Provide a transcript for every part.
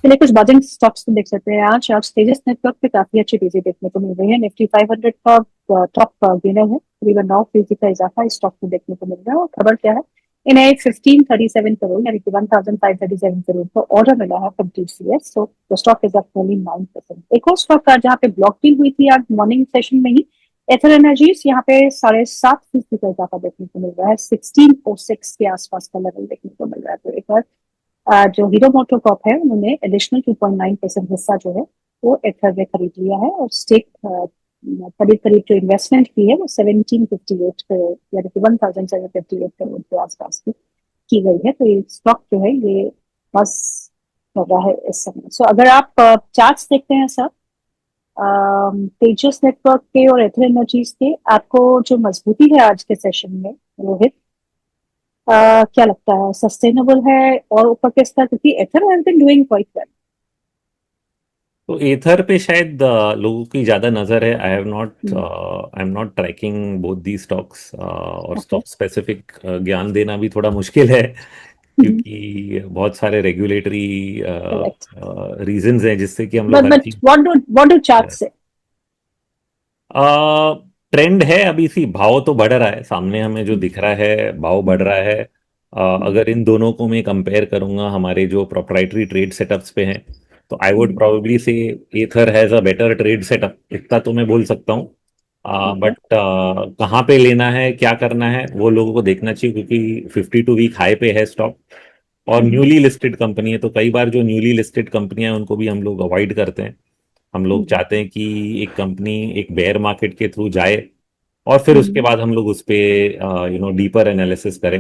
चलिए कुछ buzzing stocks तो देख सकते हैं। आज आज तेजस नेटवर्क पे काफी अच्छी तेजी देखने को मिल रही है। निफ्टी 500 का टॉप गेनर है, करीबन 9% का इजाफा इस स्टॉक में देखने को मिल रहा है। और खबर क्या है, इन्हें 1537 करोड़ यानी कि 1537 करोड़ का ऑर्डर मिला है from TCS. So the stock is up only 9%। एक और स्टॉक का जहाँ पे ब्लॉक डील हुई थी आज मॉर्निंग सेशन में ही, एथर एनर्जीज, यहाँ पे 7.5% का इजाफा देखने को मिल रहा है। 1606 के आसपास का लेवल देखने को मिल रहा है। तो एक बार जो हीरो मोटोकॉर्प है उन्होंने एडिशनल 2.9% हिस्सा जो है वो एथर में खरीद लिया है। और स्टेक करीब करीब जो इन्वेस्टमेंट की है वो 1758 करोड़ यानी कि 1758 करोड़ के आसपास की गई है। तो ये स्टॉक जो है ये बस कर रहा है इस समय। सो अगर आप चार्ट्स देखते हैं सर, तेजस नेटवर्क के और एथर एनर्जीज के, आपको जो मजबूती है आज के सेशन में रोहित, क्या लगता है सस्टेनेबल है और ऊपर के स्तर, क्योंकि ether has been doing quite well. तो एथर पे शायद लोगों की ज्यादा नजर है। I am not tracking both the stocks, और ओके। स्टॉक स्पेसिफिक ज्ञान देना भी थोड़ा मुश्किल है, क्योंकि बहुत सारे रेगुलेटरी करेक्ट। रीजंस हैं जिससे कि हम लोग बट हर बट चीज। व्हाट डू चार्ट से? ट्रेंड है अभी सी, भाव तो बढ़ रहा है, सामने हमें जो दिख रहा है भाव बढ़ रहा है। अगर इन दोनों को मैं कंपेयर करूंगा हमारे जो प्रोप्राइटरी ट्रेड सेटअप्स पे हैं, तो आई would probably say ether has a better trade setup, इतना तो मैं बोल सकता हूँ। ओके। बट कहाँ पे लेना है क्या करना है वो लोगों को देखना चाहिए, क्योंकि 52 वीक हाई पे है स्टॉक, और न्यूली लिस्टेड कंपनी है। तो कई बार जो न्यूली लिस्टेड कंपनियां हैं उनको भी हम लोग अवॉइड करते हैं। हम लोग चाहते हैं कि एक कंपनी एक बेयर मार्केट के थ्रू जाए, और फिर उसके बाद हम लोग उस पे डीपर एनालिसिस करें।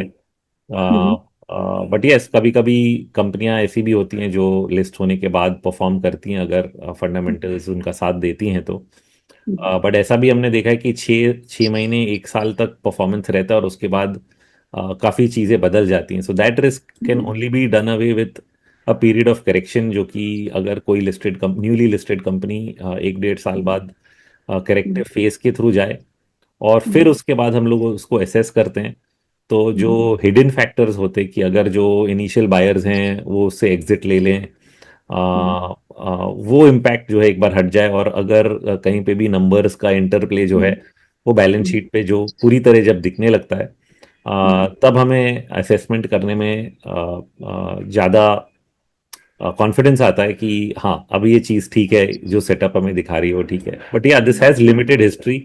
बट यस, कभी कभी कंपनियां ऐसी भी होती हैं जो लिस्ट होने के बाद परफॉर्म करती हैं, अगर फंडामेंटल्स उनका साथ देती हैं तो। बट ऐसा भी हमने देखा है कि 6 6 महीने 1 साल तक परफॉर्मेंस रहता है, और उसके बाद काफ़ी चीज़ें बदल जाती हैं। So that risk can only be done away with a period of correction, जो कि अगर कोई न्यूली लिस्टेड कंपनी 1 1.5 साल बाद करेक्टिव फेज के थ्रू जाए, और फिर उसके बाद हम लोग उसको एसेस करते हैं। तो जो हिडन फैक्टर्स होते हैं कि अगर जो इनिशियल बायर्स हैं वो उससे एग्जिट ले लें, वो इम्पैक्ट जो है एक बार हट जाए, और अगर कहीं पे भी नंबर्स का इंटरप्ले जो है वो बैलेंस शीट पे जो पूरी तरह जब दिखने लगता है, तब हमें असेसमेंट करने में ज़्यादा कॉन्फिडेंस आता है कि हाँ अब ये चीज़ ठीक है, जो सेटअप हमें दिखा रही है वो ठीक है। बट या this has limited history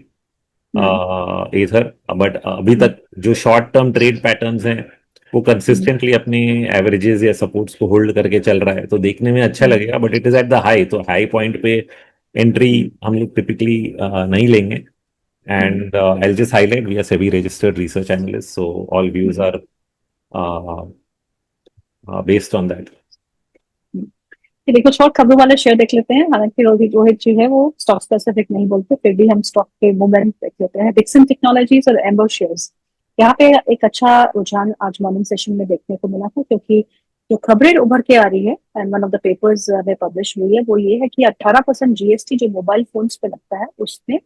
either. But अभी तक जो शॉर्ट टर्म ट्रेड पैटर्न्स हैं वो कंसिस्टेंटली अपने एवरेजेस या सपोर्ट्स को होल्ड करके चल रहा है, तो देखने में अच्छा लगेगा। But it is at the high, तो हाई पॉइंट पे एंट्री हम लोग टिपिकली नहीं लेंगे। And I just highlight we are SEBI registered research analyst, so all views are based on that. चलिए कुछ और खबरों वाले शेयर देख लेते हैं। हालांकि रोहित रोहित जी है वो स्टॉक स्पेसिफिक नहीं बोलते, फिर भी हम स्टॉक के मूवमेंट देख लेते हैं। डिक्सन टेक्नोलॉजीज और एम्बर शेयर्स, यहाँ पे एक अच्छा रुझान आज मॉर्निंग सेशन में देखने को मिला था, क्योंकि जो खबरें उभर के आ रही है and one of the papers में पब्लिश हुई है वो ये है कि 18% जीएसटी जो मोबाइल फोन्स पे लगता है उसमें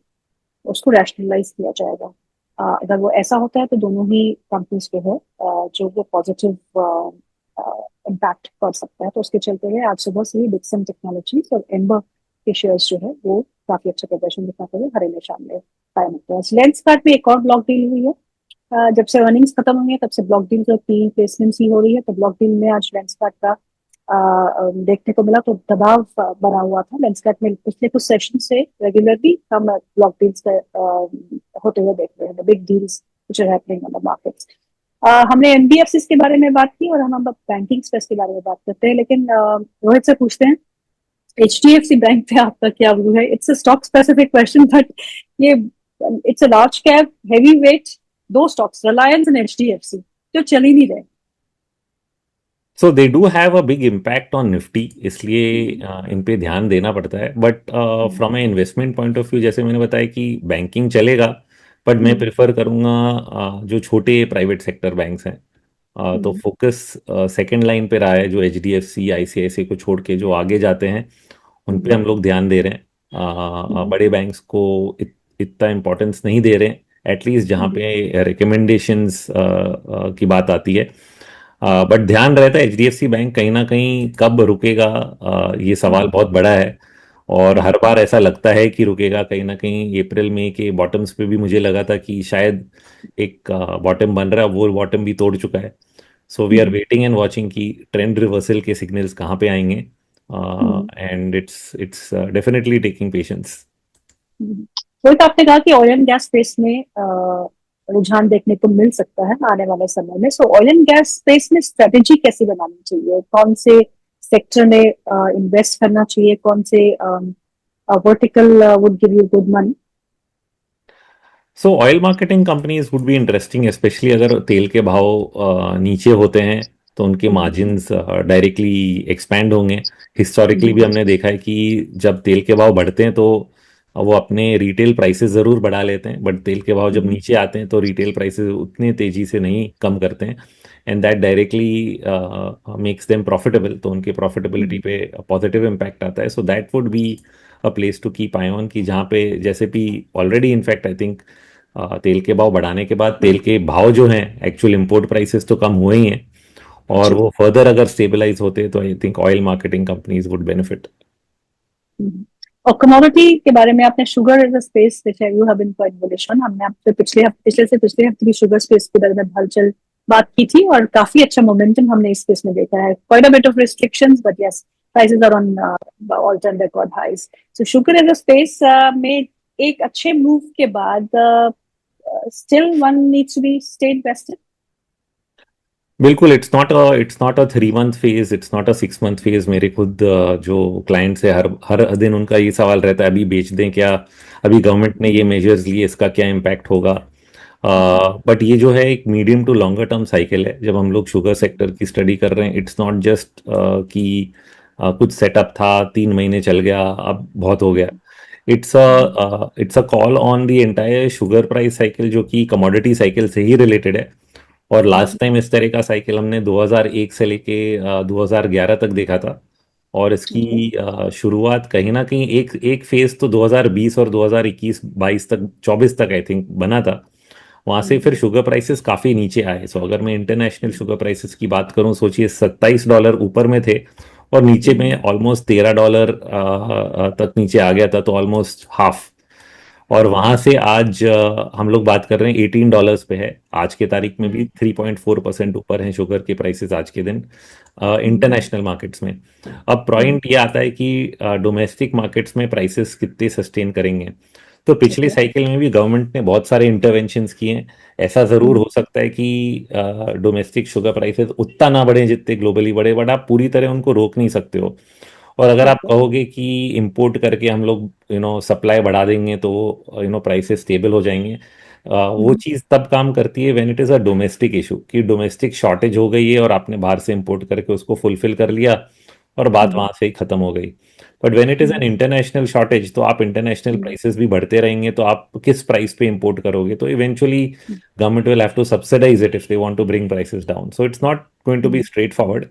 उसको रैशनलाइज किया जाएगा। अगर वो ऐसा होता है तो दोनों ही कंपनीज पे है जो वो पॉजिटिव इम्पैक्ट कर सकता है। तो उसके चलते हुए आज सुबह से ही डिक्सन टेक्नोलॉजीज और एम्बर के शेयर्स जो है वो काफी अच्छा प्रदर्शन दिखाते हुए हरे निशान में कायम होते हैं। लेंस कार्ड में एक और ब्लॉक डील हुई है। जब से अर्निंग्स खत्म हुई है तब से ब्लॉक डील की प्लेसमेंट्स ही हो रही है। तो ब्लॉक डील में आज लेंस कार्ड का देखने को मिला, तो दबाव बना हुआ था लेंस कार्ड में। पिछले कुछ सेशन से रेगुलरली हम ब्लॉक डील्स होते हुए देख रहे हैं, big deals which are happening on the markets। हमने एनबीएफसी के बारे में बात की और हम अब बैंकिंग स्पेस के बारे में बात करते हैं। लेकिन रोहित से पूछते हैं, एचडीएफसी बैंक पे आपका क्या व्यू है? It's a stock specific question, but ये it's a large cap heavy weight, दो स्टॉक्स रिलायंस एंड एचडीएफसी जो चल ही नहीं रहे। So they do have a big impact on Nifty, इसलिए इन पे ध्यान देना पड़ता है। But from a investment point of view, जैसे मैंने बताया कि बैंकिंग चलेगा, बट मैं प्रेफर करूंगा जो छोटे प्राइवेट सेक्टर बैंक्स हैं। तो फोकस सेकंड लाइन पे रहा है, जो HDFC ICICI को छोड़ के जो आगे जाते हैं उन पे हम लोग ध्यान दे रहे हैं। बड़े बैंक्स को इतना इम्पोर्टेंस नहीं दे रहे हैं, एटलीस्ट जहाँ पे रिकमेंडेशंस की बात आती है। बट ध्यान रहता है एचडीएफसी बैंक कहीं ना कहीं कब रुकेगा, ये सवाल बहुत बड़ा है। और हर बार ऐसा लगता है कि रुकेगा, कहीं ना कहीं अप्रैल मई के बॉटम्स पे भी मुझे लगा था कि शायद एक बॉटम बन रहा है, वो बॉटम भी तोड़ चुका है। So we are waiting and watching कि ट्रेंड रिवर्सल के सिग्नल्स कहाँ पे आएंगे, and it's definitely taking patience. वही तो आपने कहा कि ऑयल एंड गैस स्पेस में रुझान देखने को मिल सकता है आने वाले समय में। सो ऑयल एंड गैस स्पेस में स्ट्रेटेजी कैसी बनानी चाहिए, कौन से सेक्टर में इन्वेस्ट करना चाहिए, कौन से vertical would give you good money? So oil marketing companies would be interesting, specially अगर तेल के भाव नीचे होते हैं तो उनके मार्जिन्स डायरेक्टली एक्सपैंड होंगे। हिस्टोरिकली भी हमने देखा है कि जब तेल के भाव बढ़ते हैं तो वो अपने रिटेल प्राइसेस ज़रूर बढ़ा लेते हैं, बट तेल के भाव जब नीचे आते हैं तो रिटेल प्राइसेस उतने तेज़ी से नहीं कम करते हैं, and that directly makes them profitable, तो उनके प्रॉफिटेबिलिटी पे पॉजिटिव इम्पैक्ट आता है। So that would be a place to keep eye on, कि जहाँ पे जैसे भी ऑलरेडी इनफैक्ट आई थिंक तेल के भाव बढ़ाने के बाद तेल के भाव जो हैं एक्चुअल इंपोर्ट प्राइसेस तो कम हुए ही हैं, और वो फर्दर अगर स्टेबलाइज होते तो I think oil marketing companies would benefit. और कमोडिटी के बारे में आपने, sugar is a space which you have been quite bullish on. हमने आपसे पिछले हफ्ते भी शुगर स्पेस के बारे में हलचल बात की थी और काफी अच्छा मोमेंटम हमने इस स्पेस में देखा है। Quite a bit of restrictions but yes, prices are on all time record highs. So sugar is a space में एक अच्छे मूव के बाद still one needs to be stay invested. बिल्कुल, it's not a 3 month phase, it's not a 6 month phase. मेरे खुद जो clients है, हर हर दिन उनका ये सवाल रहता है अभी बेच दें क्या, अभी गवर्नमेंट ने ये मेजर्स लिए, इसका क्या इम्पैक्ट होगा। बट ये जो है एक medium to longer term cycle है। जब हम लोग शुगर सेक्टर की स्टडी कर रहे हैं, इट्स नॉट जस्ट कि कुछ सेटअप था, 3 महीने चल गया, अब बहुत हो गया। It's a call on the entire sugar price cycle, जो कि कमोडिटी साइकिल से ही रिलेटेड है। और लास्ट टाइम इस तरह का साइकिल हमने 2001 से लेके 2011 तक देखा था। और इसकी शुरुआत कहीं ना कहीं एक एक फेज तो 2020 और 2021 22 तक 24 तक आई थिंक बना था। वहां से फिर शुगर प्राइसेस काफी नीचे आए। सो अगर मैं इंटरनेशनल शुगर प्राइसेस की बात करूं, सोचिए $27 ऊपर में थे और नीचे में ऑलमोस्ट $13 तक नीचे आ गया था, तो ऑलमोस्ट हाफ। और वहां से आज हम लोग बात कर रहे हैं $18 पे है आज के तारीख में भी, 3.4% ऊपर हैं शुगर के प्राइसेस आज के दिन इंटरनेशनल मार्केट्स में। अब पॉइंट ये आता है कि डोमेस्टिक मार्केट्स में प्राइसेस कितने सस्टेन करेंगे। तो पिछले साइकिल में भी गवर्नमेंट ने बहुत सारे इंटरवेंशंस किए हैं। ऐसा ज़रूर हो सकता है कि डोमेस्टिक शुगर प्राइसेस उतना ना बढ़े जितने ग्लोबली बढ़े, बट आप पूरी तरह उनको रोक नहीं सकते हो। और अगर आप कहोगे कि इंपोर्ट करके हम लोग सप्लाई बढ़ा देंगे तो प्राइसेस स्टेबल हो जाएंगे, वो चीज़ तब काम करती है when it is a domestic issue, कि डोमेस्टिक शॉर्टेज हो गई है और आपने बाहर से इंपोर्ट करके उसको फुलफिल कर लिया और बात वहां से ही खत्म हो गई। But when it is an international shortage, तो आप इंटरनेशनल प्राइसेस भी बढ़ते रहेंगे, तो आप किस प्राइस पे इंपोर्ट करोगे, तो eventually government will have to subsidize it if they want to bring prices down. So it's not going to be straightforward.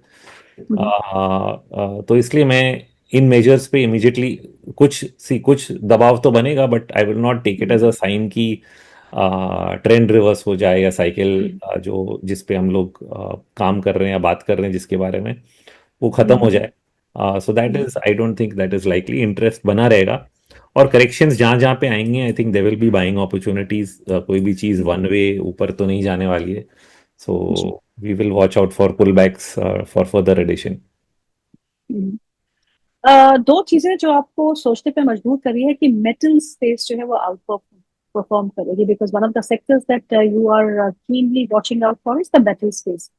तो इसलिए मैं इन मेजर्स पे इमीडिएटली कुछ दबाव तो बनेगा, but I will not take it as a sign कि trend reverse हो जाए या साइकिल जो जिस पे हम लोग काम कर रहे हैं या बात कर रहे हैं जिसके बारे में, वो खत्म हो जाए। सो that is, I don't think that is likely. Interest बना रहेगा और करेक्शंस जहाँ जहाँ पे आएंगे I think they will be buying opportunities. कोई भी चीज़ वन वे ऊपर तो नहीं जाने वाली है। So we will watch out for pull backs for further addition. दो चीजें जो आपको सोचने पे मजबूर करी है कि मेटल स्पेस जो है वो आउट परफॉर्म करेगी, because one of the sectors that you are keenly watching out for is the metal space.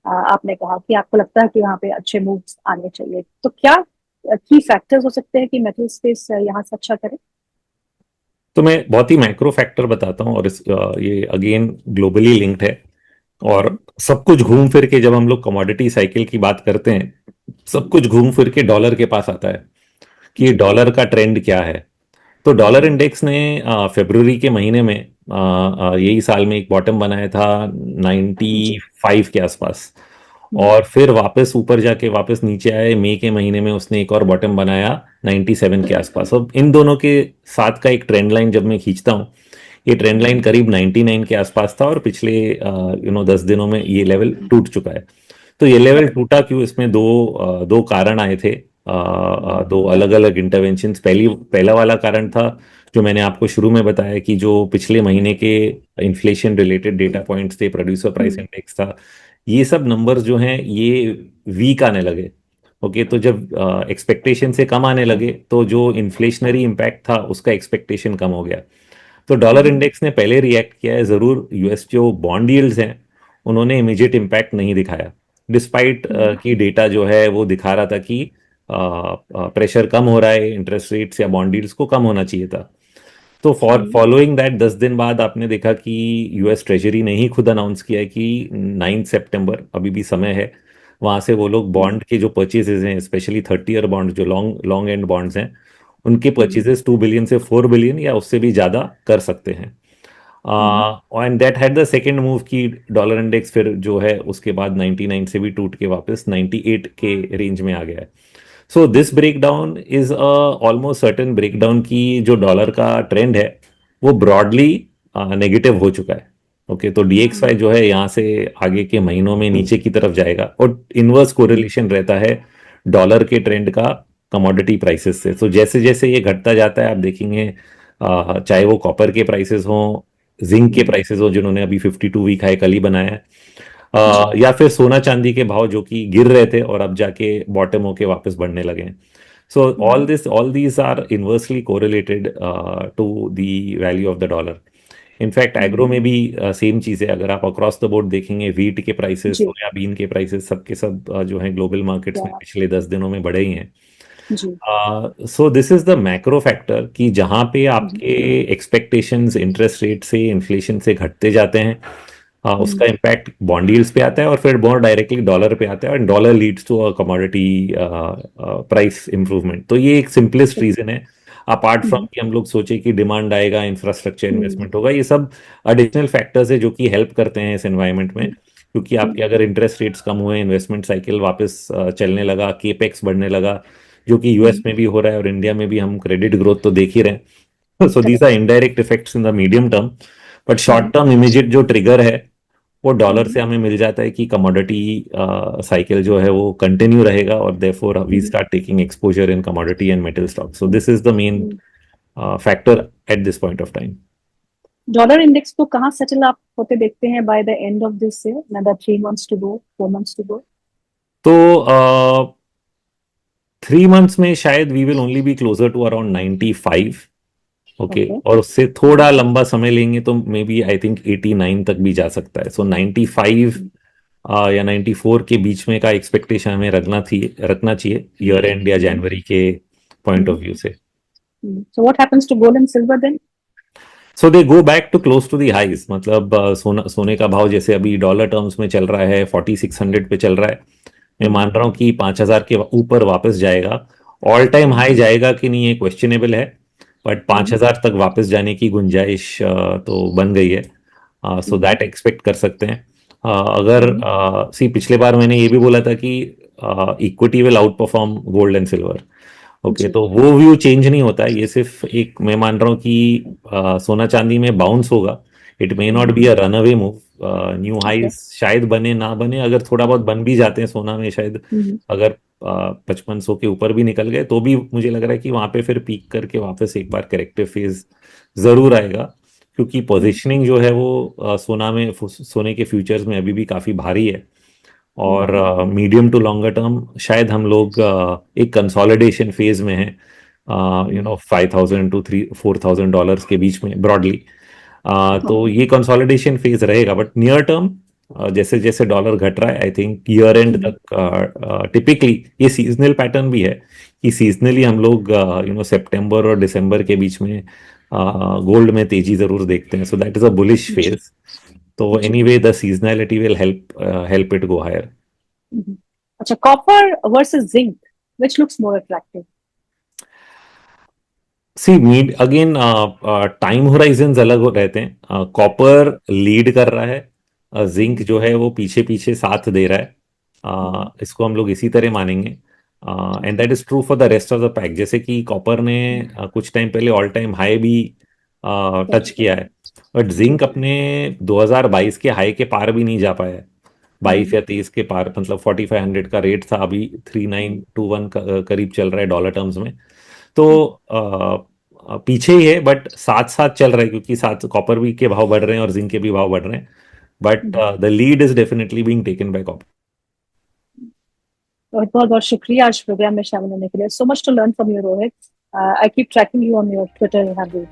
आपने कहा कि आपको लगता है कि वहाँ पे अच्छे मूव्स आने चाहिए, तो क्या की फैक्टर्स हो सकते हैं कि मेटल स्पेस यहाँ से अच्छा करे? तो मैं बहुत ही मैक्रो फैक्टर बताता हूँ, और ये अगेन ग्लोबली लिंक्ड है। और सब कुछ घूम फिर के जब हम लोग कमोडिटी साइकिल की बात करते हैं, सब कुछ घूम फिर के डॉलर के पास आता है कि डॉलर का ट्रेंड क्या है। तो डॉलर इंडेक्स ने फरवरी के महीने में यही साल में एक बॉटम बनाया था 95 के आसपास, और फिर वापस ऊपर जाके वापस नीचे आए। मई के महीने में उसने एक और बॉटम बनाया 97 के आसपास। अब इन दोनों के साथ का एक ट्रेंड लाइन जब मैं खींचता हूँ, ये ट्रेंड लाइन करीब 99 के आसपास था, और पिछले 10 दिनों में ये लेवल टूट चुका है। तो ये लेवल टूटा क्यों? इसमें दो कारण आए थे, दो अलग अलग इंटरवेंशंस। पहला वाला कारण था जो मैंने आपको शुरू में बताया कि जो पिछले महीने के इन्फ्लेशन रिलेटेड डेटा पॉइंट्स थे, प्रोड्यूसर प्राइस हम्म, इंडेक्स था, ये सब नंबर्स जो हैं ये वीक आने लगे। ओके, तो जब एक्सपेक्टेशन से कम आने लगे तो जो इन्फ्लेशनरी इम्पैक्ट था उसका एक्सपेक्टेशन कम हो गया। तो डॉलर हम्म, इंडेक्स ने पहले रिएक्ट किया है जरूर। यूएस जो बॉन्ड यील्ड्स हैं उन्होंने इमीडिएट इम्पैक्ट नहीं दिखाया, डिस्पाइट हम्म, कि डेटा जो है वो दिखा रहा था कि प्रेशर कम हो रहा है, इंटरेस्ट रेट्स या बॉन्ड यील्ड्स को कम होना चाहिए था। तो फॉलोइंग दैट 10 दिन बाद आपने देखा कि यूएस ट्रेजरी ने ही खुद अनाउंस किया है कि 9 सितंबर, अभी भी समय है, वहां से वो लोग हम्म, बॉन्ड के जो परचेजेस हैं, स्पेशली 30 ईयर बॉन्ड जो लॉन्ग लॉन्ग एंड बॉन्ड्स हैं, उनके हम्म, परचेजेस 2 बिलियन से 4 बिलियन या उससे भी ज्यादा कर सकते हैं। Hmm, and that had the second move की डॉलर इंडेक्स फिर जो है उसके बाद 99 से भी टूट के वापस 98 के रेंज में आ गया है। So this breakdown is almost certain breakdown की जो डॉलर का ट्रेंड है वो ब्रॉडली नेगेटिव हो चुका है। ओके, तो डीएक्सवाई जो है यहाँ से आगे के महीनों में नीचे की तरफ जाएगा, और इनवर्स कोरिलेशन रहता है डॉलर के ट्रेंड का कमोडिटी प्राइसेस से। तो जैसे जैसे ये घटता जाता है आप देखेंगे, चाहे वो कॉपर के प्राइसेस हों, जिंक के हम्म, प्राइसेस हो जिन्होंने अभी 52 वीक हाई कल ही बनाया है, जी, या फिर सोना चांदी के भाव जो कि गिर रहे थे और अब जाके बॉटम होके वापस बढ़ने लगे हैं। So hmm, all these are inversely correlated to the value of the dollar. In fact agro hmm, में भी सेम चीज़ है। अगर आप अक्रॉस द बोर्ड देखेंगे, वीट के प्राइसेस, जी, सोयाबीन के प्राइसेस, सबके सब जो है ग्लोबल मार्केट्स में या, पिछले 10 दिनों में बढ़े ही हैं। जी, so this is the macro factor कि जहां पे हम्म, आपके एक्सपेक्टेशंस इंटरेस्ट रेट से, इन्फ्लेशन से घटते जाते हैं, हम्म, उसका इम्पैक्ट बॉन्ड यील्ड्स पे आता है और फिर बहुत डायरेक्टली डॉलर पे आता है, और dollar leads to a commodity price improvement. तो ये एक सिंपलेस्ट रीजन है, अपार्ट फ्रॉम हम्म, कि हम लोग सोचे कि डिमांड आएगा, इंफ्रास्ट्रक्चर हम्म, इन्वेस्टमेंट होगा। ये सब एडिशनल फैक्टर्स है जो कि हेल्प करते हैं इस एनवायरनमेंट में, क्योंकि आपके अगर इंटरेस्ट रेट्स कम हुए, इन्वेस्टमेंट साइकिल वापस चलने लगा, केपेक्स बढ़ने लगा, जो कि यूएस हम्म, में भी हो रहा है और इंडिया में भी हम क्रेडिट ग्रोथ तो देख ही रहे हैं। So these are correct, indirect effects in the medium term. But short hmm, term immediate जो ट्रिगर है वो डॉलर हम्म, से हमें मिल जाता है कि कमोडिटी साइकिल जो है वो कंटिन्यू रहेगा, और therefore we hmm, start taking exposure in commodity and metal stock. So this is the main hmm. Factor at this point of time. Dollar index को कहाँ सेटल आप होते देखते हैं by the end of this year, another 3 months to go, 4 months to go? तो 3 months में शायद we will only be closer to around 95। Okay, okay, और उससे थोड़ा लंबा समय लेंगे तो मे बी आई थिंक 89 तक भी जा सकता है। सो 95 या 94 के बीच में का एक्सपेक्टेशन हमें रखना चाहिए ईयर एंड या जनवरी के पॉइंट ऑफ व्यू से। So what happens to gold and silver then? So they go back to close to the highs. मतलब सोने का भाव जैसे अभी डॉलर टर्म्स में चल रहा है, 4600 पे चल रहा है। मैं मान रहा हूँ कि 5000 के ऊपर वापस जाएगा। ऑल टाइम हाई जाएगा कि नहीं ये क्वेश्चनेबल है, बट 5000 तक वापस जाने की गुंजाइश तो बन गई है। सो दैट एक्सपेक्ट कर सकते हैं। अगर सी पिछले बार मैंने ये भी बोला था कि equity will outperform gold and silver. Okay, ji, तो वो व्यू चेंज नहीं होता है। ये सिर्फ एक, मैं मान रहा हूँ कि सोना चांदी में बाउंस होगा। It may not be a runaway move. New okay, highs शायद बने ना बने, अगर थोड़ा बहुत बन भी जाते हैं सोना में शायद, अगर 5500 के ऊपर भी निकल गए तो भी मुझे लग रहा है कि वहां पे फिर पीक करके वापस एक बार करेक्टिव फेज जरूर आएगा। क्योंकि पोजीशनिंग जो है वो सोने के फ्यूचर्स में अभी भी काफी भारी है। और मीडियम टू लॉन्गर टर्म शायद हम लोग एक कंसोलिडेशन फेज में हैं, 5000 टू 4000 डॉलर्स के बीच में ब्रॉडली। तो ओके, ये कंसोलिडेशन फेज रहेगा, बट नियर टर्म जैसे जैसे डॉलर घट रहा है आई थिंक ईयर एंड तक टिपिकली ये सीजनल पैटर्न भी है कि सीजनली हम लोग सितंबर और दिसंबर के बीच में गोल्ड में तेजी जरूर देखते हैं। So that is a bullish ji, phase. तो ji, anyway the seasonality will help it go higher. अच्छा, copper versus zinc, which looks more attractive? See mid again, time horizon अलग रहते हैं। कॉपर लीड कर रहा है, जिंक जो है वो पीछे पीछे साथ दे रहा है। इसको हम लोग इसी तरह मानेंगे, and that is true for the rest of the pack. जैसे कि कॉपर ने कुछ टाइम पहले ऑल टाइम हाई भी टच किया है, बट जिंक अपने 2022 के हाई के पार भी नहीं जा पाया है। 22 या 23 के पार, मतलब 4500 का रेट था, अभी 3921 का करीब चल रहा है डॉलर टर्म्स में। तो पीछे ही है, बट साथ साथ चल रहा है, क्योंकि साथ कॉपर भी के भाव बढ़ रहे हैं और जिंक के भी भाव बढ़ रहे हैं, but the lead is definitely being taken by copper. बहुत बहुत बहुत शुक्रिया आज प्रोग्राम में शामिल होने के लिए। So much to learn from you Rohit. I keep tracking you on your Twitter handle.